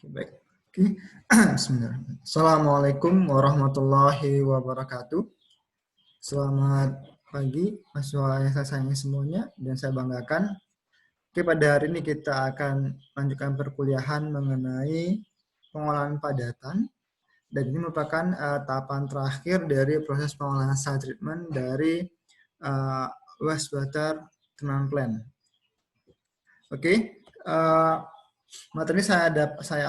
Baik. Oke. Bismillah. Assalamualaikum warahmatullahi wabarakatuh. Selamat pagi, mahasiswa yang saya sayangi semuanya dan saya banggakan. Oke, pada hari ini kita akan lanjutkan perkuliahan mengenai pengolahan padatan. Dan ini merupakan tahapan terakhir dari proses pengolahan site treatment dari wastewater treatment plant. Oke. Materi saya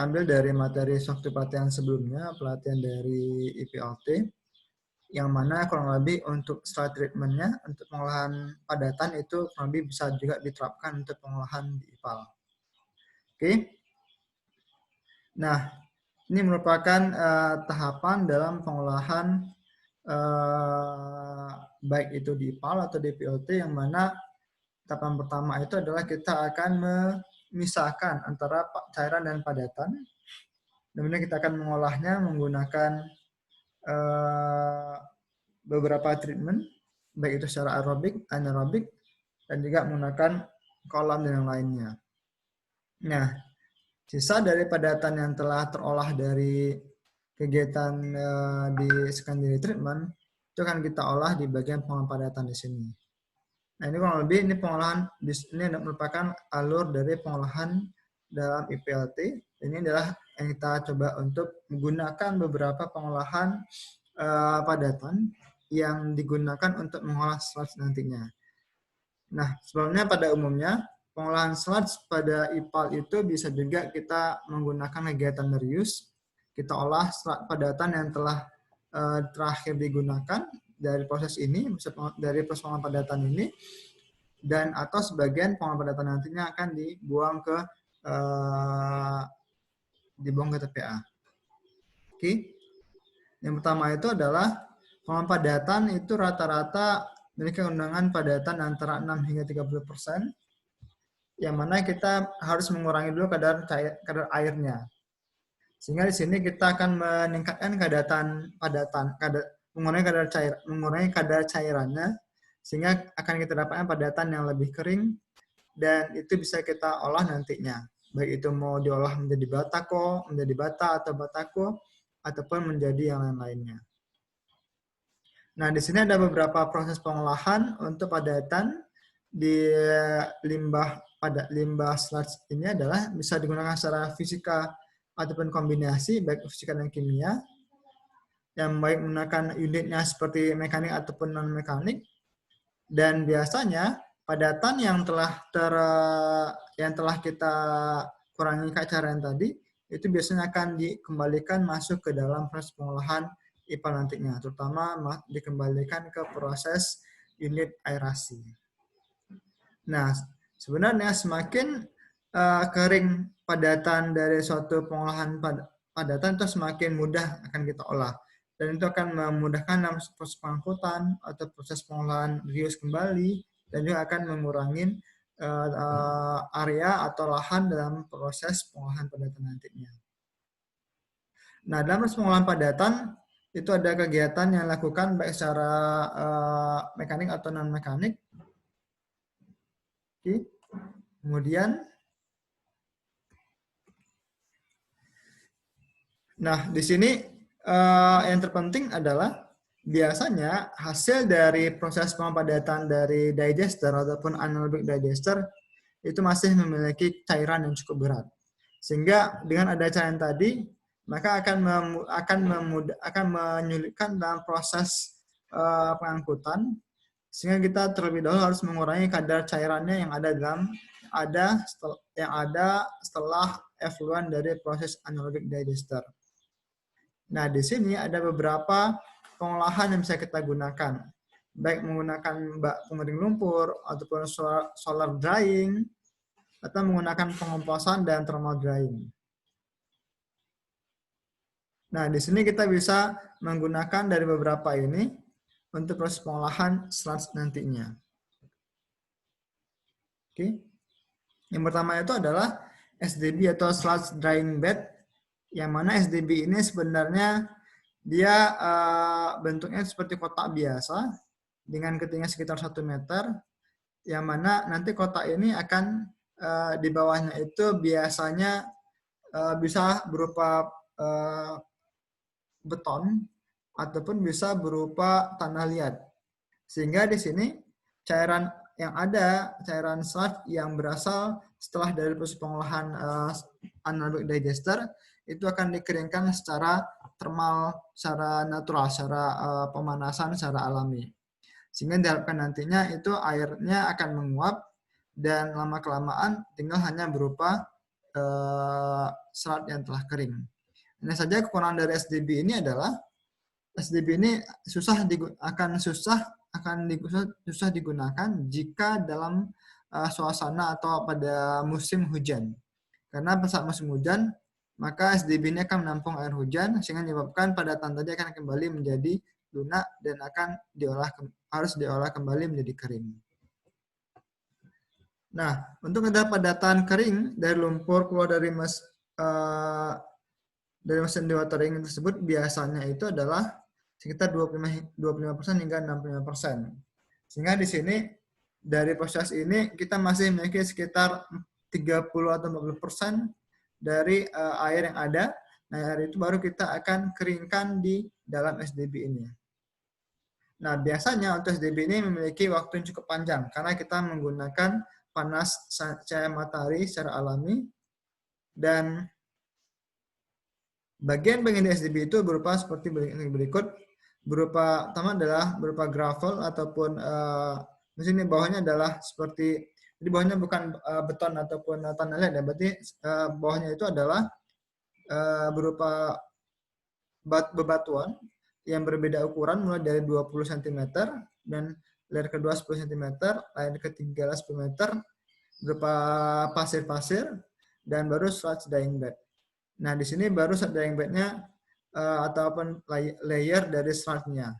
ambil dari materi waktu pelatihan sebelumnya, pelatihan dari IPLT, yang mana kurang lebih untuk slide treatment-nya, untuk pengolahan padatan itu kurang lebih bisa juga diterapkan untuk pengolahan di IPAL. Oke. Nah, ini merupakan tahapan dalam pengolahan baik itu di IPAL atau di IPLT, yang mana tahapan pertama itu adalah kita akan memisahkan antara cairan dan padatan. Kemudian kita akan mengolahnya menggunakan beberapa treatment, baik itu secara aerobik, anaerobik, dan juga menggunakan kolam dan yang lainnya. Nah, sisa dari padatan yang telah terolah dari kegiatan di secondary treatment, itu akan kita olah di bagian pengolahan padatan di sini. Nah, ini kurang lebih ini pengolahan, ini merupakan alur dari pengolahan dalam IPLT. Ini adalah yang kita coba untuk menggunakan beberapa pengolahan padatan yang digunakan untuk mengolah sludge nantinya. Nah, sebelumnya pada umumnya pengolahan sludge pada IPAL itu bisa juga kita menggunakan kegiatan reuse. Kita olah padatan yang telah terakhir digunakan dari proses ini, dari proses pengolahan padatan ini, dan atau sebagian pengolahan padatan nantinya akan dibuang ke TPA. Oke. Yang pertama itu adalah pengolahan padatan itu rata-rata memiliki kandungan padatan antara 6 hingga 30%, yang mana kita harus mengurangi dulu kadar airnya. Sehingga di sini kita akan meningkatkan mengurangi kadar cairannya, sehingga akan kita dapatkan padatan yang lebih kering, dan itu bisa kita olah nantinya. Baik itu mau diolah menjadi batako, menjadi bata atau batako, ataupun menjadi yang lain-lainnya. Nah, di sini ada beberapa proses pengolahan untuk padatan di limbah sludge ini adalah bisa digunakan secara fisika ataupun kombinasi, baik fisika dan kimia, yang baik menggunakan unitnya seperti mekanik ataupun non-mekanik. Dan biasanya padatan yang telah kita kurangi cairan tadi, itu biasanya akan dikembalikan masuk ke dalam proses pengolahan IPA nantinya, terutama dikembalikan ke proses unit aerasi. Nah, sebenarnya semakin kering padatan dari suatu pengolahan padatan, itu semakin mudah akan kita olah. Dan itu akan memudahkan dalam proses pengangkutan atau proses pengolahan reuse kembali, dan juga akan mengurangi area atau lahan dalam proses pengolahan padatan nantinya. Nah, dalam proses pengolahan padatan itu ada kegiatan yang dilakukan baik secara mekanik atau non-mekanik. Oke. Kemudian, nah di sini yang terpenting adalah biasanya hasil dari proses pengolahan dari digester ataupun anaerobic digester itu masih memiliki cairan yang cukup berat. Sehingga dengan ada cairan tadi, maka akan menyulitkan dalam proses pengangkutan, sehingga kita terlebih dahulu harus mengurangi kadar cairannya yang ada setelah effluent dari proses anaerobic digester. Nah, di sini ada beberapa pengolahan yang bisa kita gunakan, baik menggunakan pengering lumpur ataupun solar drying, atau menggunakan pengomposan dan thermal drying. Nah, di sini kita bisa menggunakan dari beberapa ini untuk proses pengolahan sludge nantinya. Oke. Yang pertama itu adalah SDB atau sludge drying bed, yang mana SDB ini sebenarnya dia bentuknya seperti kotak biasa dengan ketinggian sekitar 1 meter, yang mana nanti kotak ini akan di bawahnya itu biasanya bisa berupa beton ataupun bisa berupa tanah liat. Sehingga di sini cairan yang ada, cairan sludge yang berasal setelah dari proses pengolahan anaerobic digester itu akan dikeringkan secara termal, secara natural, secara pemanasan secara alami. Sehingga diharapkan nantinya itu airnya akan menguap dan lama-kelamaan tinggal hanya berupa serat yang telah kering. Hanya saja kekurangan dari SDB ini adalah SDB ini susah digunakan jika dalam suasana atau pada musim hujan. Karena saat musim hujan, maka SDB ini akan menampung air hujan sehingga menyebabkan padatan tadi akan kembali menjadi lunak dan akan harus diolah kembali menjadi kering. Nah, untuk ada padatan kering dari lumpur keluar dari mesin dewatering tersebut biasanya itu adalah sekitar 25% hingga 65%. Sehingga di sini dari proses ini kita masih memiliki sekitar 30 atau 40% dari air yang ada. Nah, air itu baru kita akan keringkan di dalam SDB ini. Nah, biasanya untuk SDB ini memiliki waktu yang cukup panjang karena kita menggunakan panas cahaya matahari secara alami dan bagian-bagian di SDB itu berupa seperti berikut. Pertama adalah berupa gravel ataupun di sini bawahnya adalah seperti, jadi bawahnya bukan beton ataupun tanah liat ya, berarti bawahnya itu adalah berupa bebatuan yang berbeda ukuran mulai dari 20 cm dan layer kedua 10 cm, layer ketiga 10 meter berupa pasir-pasir dan baru sludge drying bed. Nah, di sini baru sludge drying bed-nya ataupun layer dari sludge-nya.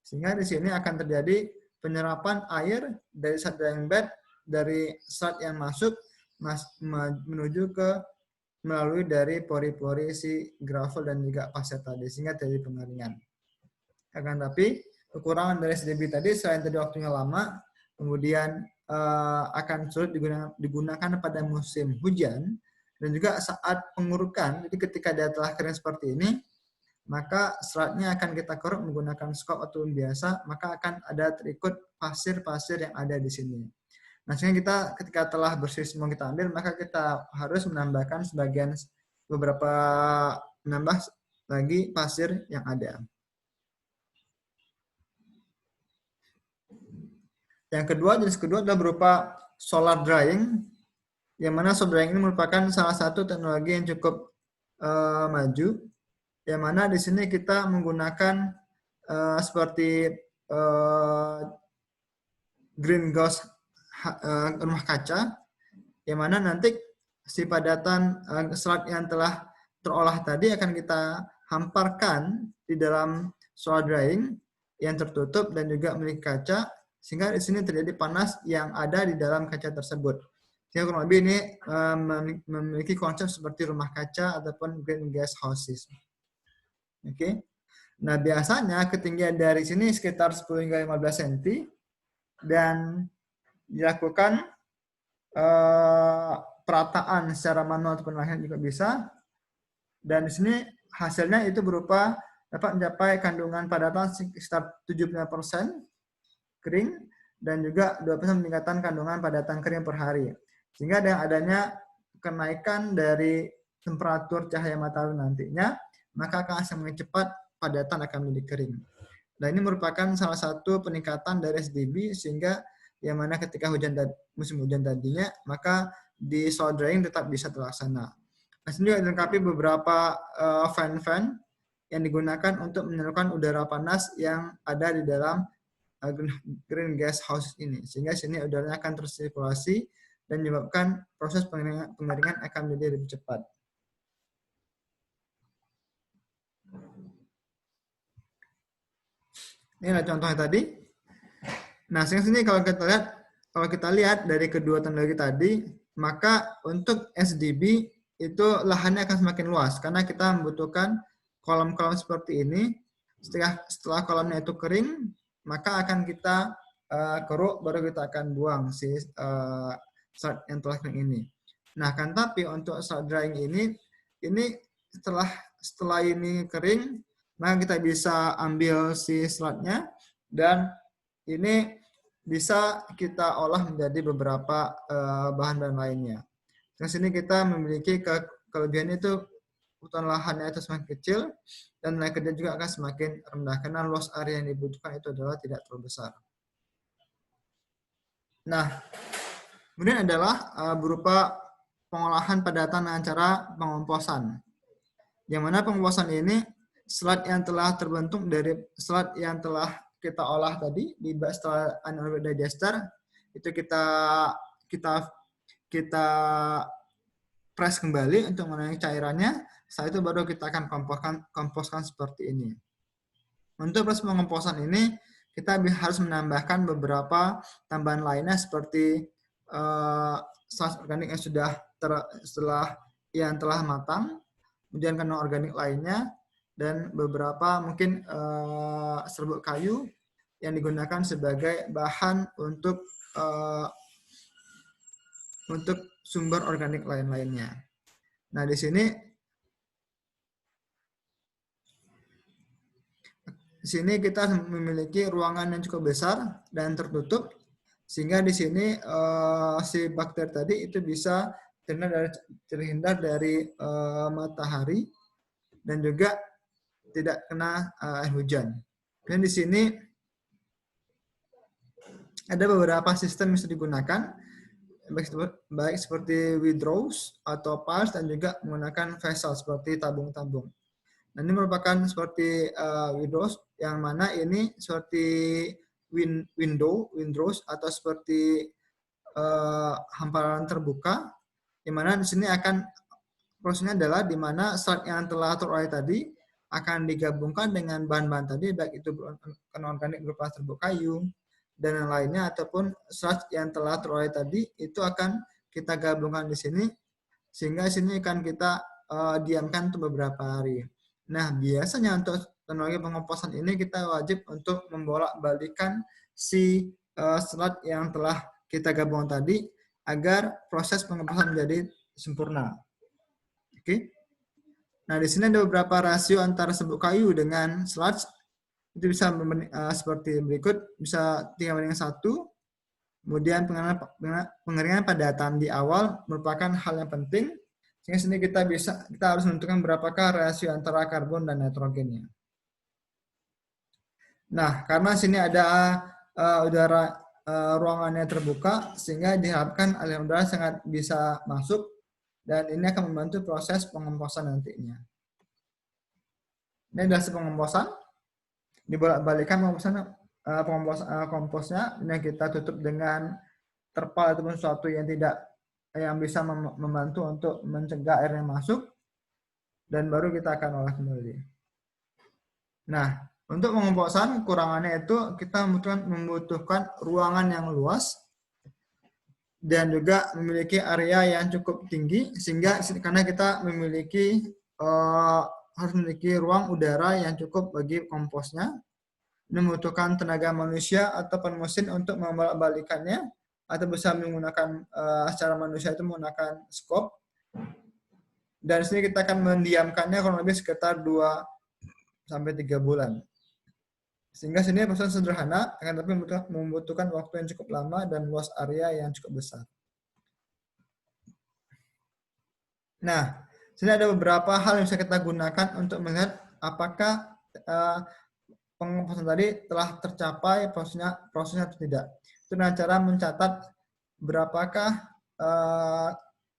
Sehingga di sini akan terjadi penyerapan air dari sludge drying bed dari sludge yang masuk menuju ke melalui dari pori-pori si gravel dan juga pasir tadi sehingga terjadi pengeringan. Akan tapi kekurangan dari SDB tadi selain tadi waktunya lama, kemudian akan sulit digunakan pada musim hujan dan juga saat pengurukan. Jadi ketika dia telah kering seperti ini, maka seratnya akan kita keruk menggunakan skop atau biasa, maka akan ada terikut pasir-pasir yang ada di sini. Nah, sehingga kita ketika telah bersih semua kita ambil, maka kita harus menambahkan menambah lagi pasir yang ada. Jenis kedua adalah berupa solar drying, yang mana solar drying ini merupakan salah satu teknologi yang cukup maju, yang mana di sini kita menggunakan seperti greenhouse rumah kaca, yang mana nanti si padatan serat yang telah terolah tadi akan kita hamparkan di dalam solar drying yang tertutup dan juga memiliki kaca, sehingga di sini terjadi panas yang ada di dalam kaca tersebut. Sehingga kurang lebih ini memiliki konsep seperti rumah kaca ataupun greenhouse houses. Oke. Nah, biasanya ketinggian dari sini sekitar 10 hingga 15 cm dan dilakukan perataan secara manual ataupun manual juga bisa. Dan di sini hasilnya itu berupa dapat mencapai kandungan padatan sekitar 75% kering dan juga 2% meningkatkan kandungan padatan kering per hari. Sehingga dengan adanya kenaikan dari temperatur cahaya matahari nantinya, maka akan semakin cepat padatan akan menjadi kering. Dan ini merupakan salah satu peningkatan dari SDB sehingga yang mana ketika musim hujan tadinya, maka di solar drying tetap bisa terlaksana. Nah, sini juga dilengkapi beberapa fan-fan yang digunakan untuk menyalurkan udara panas yang ada di dalam green gas house ini. Sehingga sini udaranya akan tersirkulasi dan menyebabkan proses pengeringan akan menjadi lebih cepat. Ini adalah contohnya tadi. Nah, sini kalau kita lihat dari kedua teknologi tadi, maka untuk SDB itu lahannya akan semakin luas karena kita membutuhkan kolam-kolam seperti ini. Setelah kolamnya itu kering, maka akan kita keruk baru kita akan buang si sludge yang telah kering ini. Nah, kan tapi untuk sludge drying ini ini setelah ini kering, maka kita bisa ambil si selatnya dan ini bisa kita olah menjadi beberapa bahan-bahan lainnya. Di sini kita memiliki kelebihan itu hutan lahannya itu semakin kecil dan nilai kerja juga akan semakin rendah karena luas area yang dibutuhkan itu adalah tidak terlalu besar. Nah, kemudian adalah berupa pengolahan padatan dengan cara pengomposan. Yang mana pengomposan ini selat yang telah terbentuk dari selat yang telah kita olah tadi setelah anaerobic digester itu kita press kembali untuk mengurangi cairannya. Setelah itu baru kita akan komposkan seperti ini. Untuk proses pengomposan ini kita harus menambahkan beberapa tambahan lainnya seperti sludge organik yang yang telah matang, kemudian kandungan organik lainnya, dan beberapa mungkin serbuk kayu yang digunakan sebagai bahan untuk sumber organik lain-lainnya. Nah, di sini kita memiliki ruangan yang cukup besar dan tertutup, sehingga di sini si bakteri tadi itu bisa terhindar dari matahari dan juga tidak kena air hujan. Dan di sini ada beberapa sistem yang bisa digunakan, baik seperti withdraws atau pass dan juga menggunakan vessel seperti tabung-tabung. Nah, ini merupakan seperti withdraws yang mana ini seperti windrows atau seperti hamparan terbuka, di mana di sini akan prosesnya adalah di mana selat yang telah terolah tadi akan digabungkan dengan bahan-bahan tadi, baik itu kandungan organik berupa serbuk kayu dan yang lainnya, ataupun selat yang telah terolah tadi itu akan kita gabungkan di sini, sehingga di sini akan kita diamkan untuk beberapa hari. Nah, biasanya untuk teknologi pengomposan ini kita wajib untuk membolak-balikan si selat yang telah kita gabungkan tadi agar proses pengomposan menjadi sempurna. Oke. Nah, di sini ada beberapa rasio antara serbuk kayu dengan sludge. Itu bisa seperti berikut, bisa 3:1. Kemudian pengeringan padatan di awal merupakan hal yang penting. Sehingga sini kita harus menentukan berapakah rasio antara karbon dan nitrogennya. Nah, karena sini ada udara ruangannya terbuka, sehingga diharapkan aliran udara sangat bisa masuk, dan ini akan membantu proses pengomposan nantinya. Ini adalah pengomposan, dibolak-balikan komposnya, ini kita tutup dengan terpal ataupun sesuatu yang bisa membantu untuk mencegah air yang masuk, dan baru kita akan olah kembali. Nah, untuk pengomposan kurangannya itu kita membutuhkan ruangan yang luas dan juga memiliki area yang cukup tinggi, sehingga karena kita harus memiliki ruang udara yang cukup bagi komposnya. Ini membutuhkan tenaga manusia ataupun mesin untuk membolak-balikannya, atau bisa menggunakan secara manusia itu menggunakan skop. Dan di sini kita akan mendiamkannya kurang lebih sekitar 2-3 bulan. Sehingga sini proses sederhana, akan tapi membutuhkan waktu yang cukup lama dan luas area yang cukup besar. Nah, sini ada beberapa hal yang bisa kita gunakan untuk melihat apakah pengomposan tadi telah tercapai prosesnya atau tidak. Itu dengan cara mencatat berapakah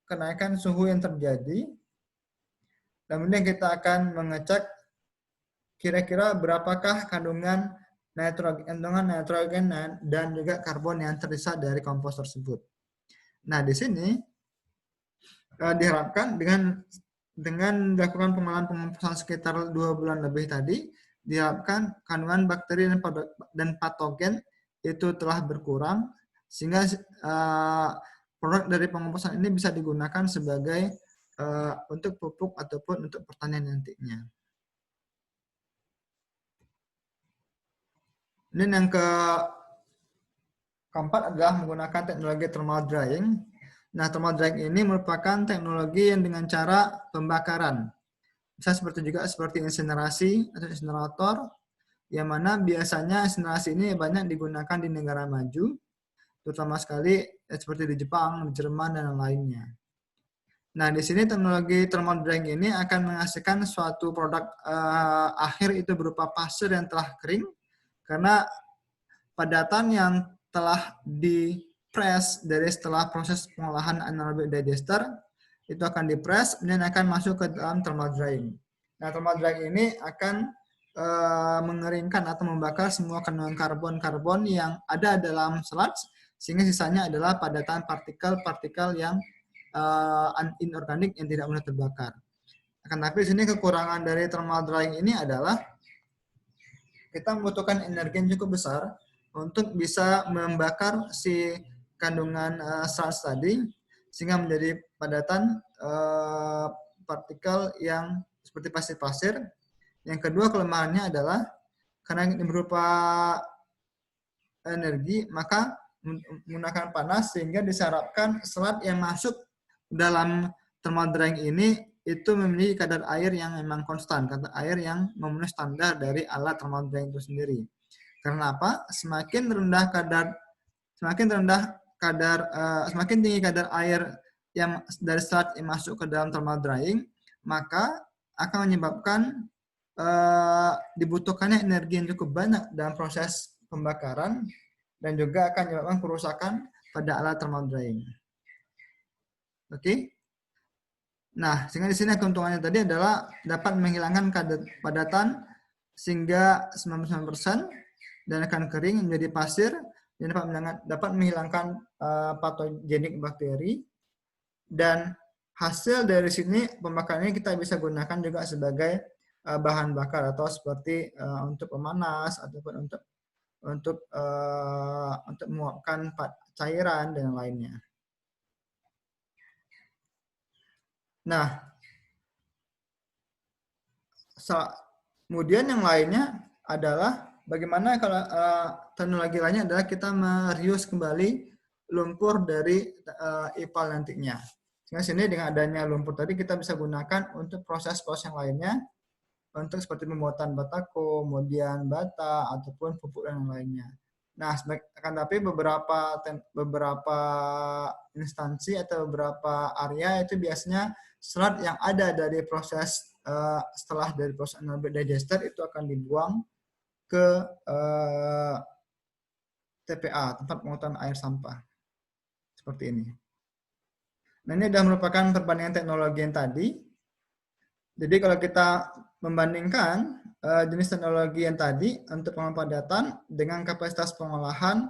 kenaikan suhu yang terjadi. Kemudian kita akan mengecek kira-kira berapakah kandungan nitrogen dan juga karbon yang tersisa dari kompos tersebut. Nah, di sini diharapkan dengan dilakukan pengolahan pengomposan sekitar 2 bulan lebih tadi, diharapkan kandungan bakteri dan patogen itu telah berkurang, sehingga produk dari pengomposan ini bisa digunakan sebagai untuk pupuk ataupun untuk pertanian nantinya. Dan yang keempat adalah menggunakan teknologi thermal drying. Nah, thermal drying ini merupakan teknologi yang dengan cara pembakaran. Bisa seperti insinerasi atau insinerator, yang mana biasanya insinerasi ini banyak digunakan di negara maju, terutama sekali seperti di Jepang, di Jerman, dan lainnya. Nah, di sini teknologi thermal drying ini akan menghasilkan suatu produk akhir itu berupa pasir yang telah kering, karena padatan yang telah di-press dari setelah proses pengolahan anaerobic digester itu akan di-press dan akan masuk ke dalam thermal drying. Nah, thermal drying ini akan mengeringkan atau membakar semua kandungan karbon-karbon yang ada dalam sludge, sehingga sisanya adalah padatan partikel-partikel yang inorganik yang tidak mudah terbakar. Akan tapi di sini kekurangan dari thermal drying ini adalah kita membutuhkan energi yang cukup besar untuk bisa membakar si kandungan sludge tadi sehingga menjadi padatan partikel yang seperti pasir-pasir. Yang kedua kelemahannya adalah karena ini berupa energi, maka menggunakan panas sehingga disyaratkan sludge yang masuk dalam thermal drying ini itu memiliki kadar air yang memang konstan, kadar air yang memenuhi standar dari alat thermal drying itu sendiri. Karena apa? Semakin tinggi kadar air yang dari sludge yang masuk ke dalam thermal drying, maka akan menyebabkan dibutuhkannya energi yang cukup banyak dalam proses pembakaran dan juga akan menyebabkan kerusakan pada alat thermal drying. Oke. Nah, sehingga di sini keuntungannya tadi adalah dapat menghilangkan padatan sehingga 99% dan akan kering menjadi pasir dan dapat menghilangkan patogenik bakteri. Dan hasil dari sini pembakarannya kita bisa gunakan juga sebagai bahan bakar atau seperti untuk pemanas ataupun untuk menguapkan cairan dan lainnya. Nah, kemudian yang lainnya adalah bagaimana kalau teknologi lainnya adalah kita mereuse kembali lumpur dari IPAL nantinya. Sehingga sini dengan adanya lumpur tadi kita bisa gunakan untuk proses-proses yang lainnya, untuk seperti pembuatan batako, kemudian bata, ataupun pupuk dan lainnya. Nah, akan tapi beberapa instansi atau beberapa area itu biasanya sludge yang ada dari proses setelah dari proses anaerobic digester itu akan dibuang ke TPA, tempat pengolahan air sampah. Seperti ini. Nah, ini sudah merupakan perbandingan teknologi yang tadi. Jadi kalau kita membandingkan jenis teknologi yang tadi untuk pengolahan padatan dengan kapasitas pengolahan,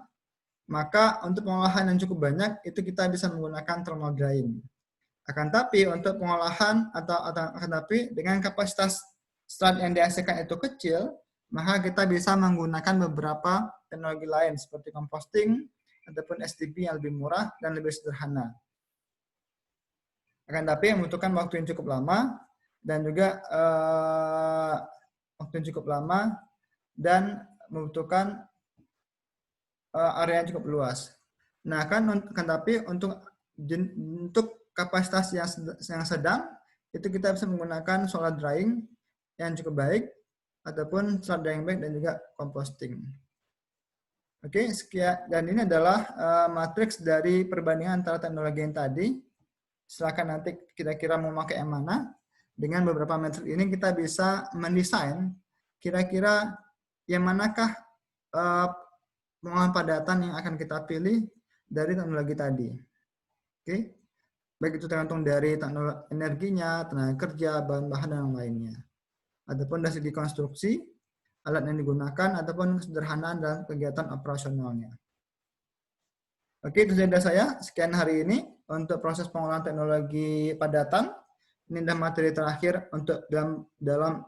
maka untuk pengolahan yang cukup banyak itu kita bisa menggunakan thermal drying. Akan tapi untuk pengolahan akan tapi dengan kapasitas sludge yang dihasilkan itu kecil, maka kita bisa menggunakan beberapa teknologi lain seperti composting ataupun STP yang lebih murah dan lebih sederhana. Akan tapi membutuhkan waktu yang cukup lama dan juga membutuhkan area yang cukup luas. Nah, tapi untuk kapasitas yang sedang itu kita bisa menggunakan solar drying yang cukup baik ataupun solar drying baik dan juga composting. Oke, sekian, dan ini adalah matriks dari perbandingan antara teknologi yang tadi. Silakan nanti kira-kira mau pakai yang mana. Dengan beberapa metrik ini kita bisa mendesain kira-kira yang manakah pengolahan padatan yang akan kita pilih dari teknologi tadi. Oke, baik itu tergantung dari teknologi energinya, tenaga kerja, bahan-bahan dan lainnya. Ataupun dari segi konstruksi, alat yang digunakan, ataupun kesederhanaan dalam kegiatan operasionalnya. Oke, itu saja saya. Sekian hari ini untuk proses pengolahan teknologi padatan. Ini adalah materi terakhir untuk dalam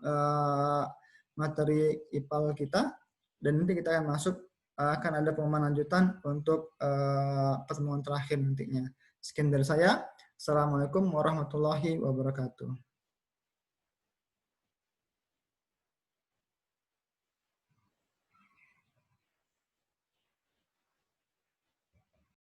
materi IPAL kita. Dan nanti kita akan ada pengumuman lanjutan untuk pertemuan terakhir nantinya. Sekian dari saya. Assalamualaikum warahmatullahi wabarakatuh.